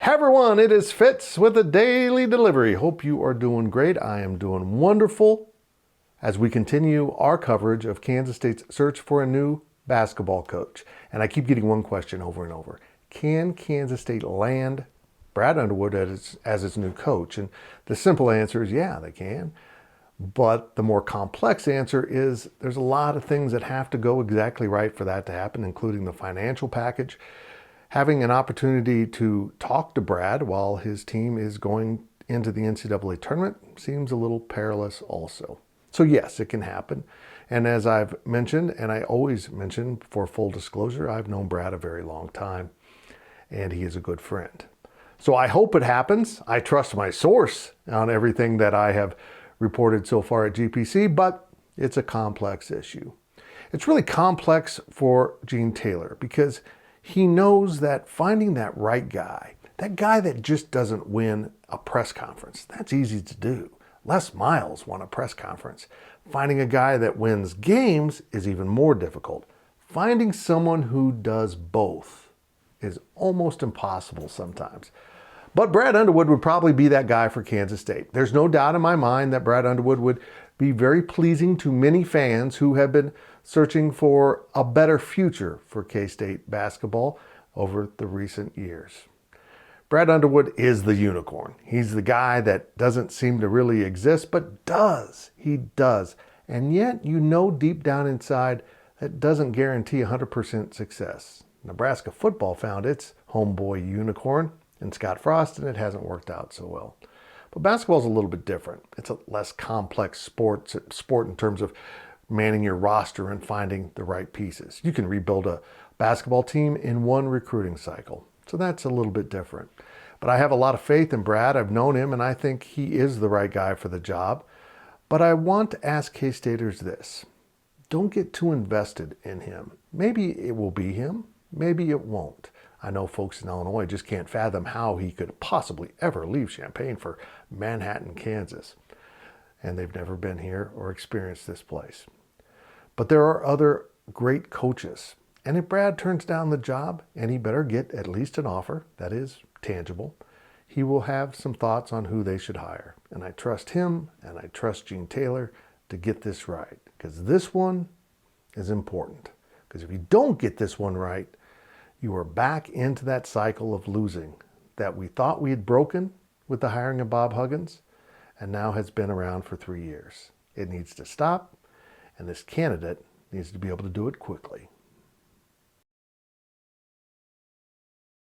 Hey everyone, it is Fitz with a daily delivery. Hope you are doing great. I am doing wonderful as we continue our coverage of Kansas State's search for a new basketball coach. And I keep getting one question over and over. Can Kansas State land Brad Underwood as its new coach? And the simple answer is yeah, they can. But the more complex answer is there's a lot of things that have to go exactly right for that to happen, including the financial package. Having an opportunity to talk to Brad while his team is going into the NCAA tournament seems a little perilous also. So yes, it can happen. And as I've mentioned, and I always mention for full disclosure, I've known Brad a very long time and he is a good friend. So I hope it happens. I trust my source on everything that I have reported so far at GPC, but it's a complex issue. It's really complex for Gene Taylor because he knows that finding that right guy, that guy that just doesn't win a press conference, that's easy to do. Les Miles won a press conference. Finding a guy that wins games is even more difficult. Finding someone who does both is almost impossible sometimes. But Brad Underwood would probably be that guy for Kansas State. There's no doubt in my mind that Brad Underwood would be very pleasing to many fans who have been searching for a better future for K-State basketball over the recent years. Brad Underwood is the unicorn. He's the guy that doesn't seem to really exist, but does. He does. And yet, you know deep down inside, that doesn't guarantee 100% success. Nebraska football found its homeboy unicorn in Scott Frost, and it hasn't worked out so well. But basketball is a little bit different. It's a less complex sport in terms of manning your roster and finding the right pieces. You can rebuild a basketball team in one recruiting cycle. So that's a little bit different. But I have a lot of faith in Brad. I've known him, and I think he is the right guy for the job. But I want to ask K-Staters this. Don't get too invested in him. Maybe it will be him. Maybe it won't. I know folks in Illinois just can't fathom how he could possibly ever leave Champaign for Manhattan, Kansas. And they've never been here or experienced this place. But there are other great coaches. And if Brad turns down the job, and he better get at least an offer that is tangible, he will have some thoughts on who they should hire. And I trust him, and I trust Gene Taylor to get this right. Because this one is important. Because if you don't get this one right, you are back into that cycle of losing that we thought we had broken with the hiring of Bob Huggins and now has been around for 3 years. It needs to stop, and this candidate needs to be able to do it quickly.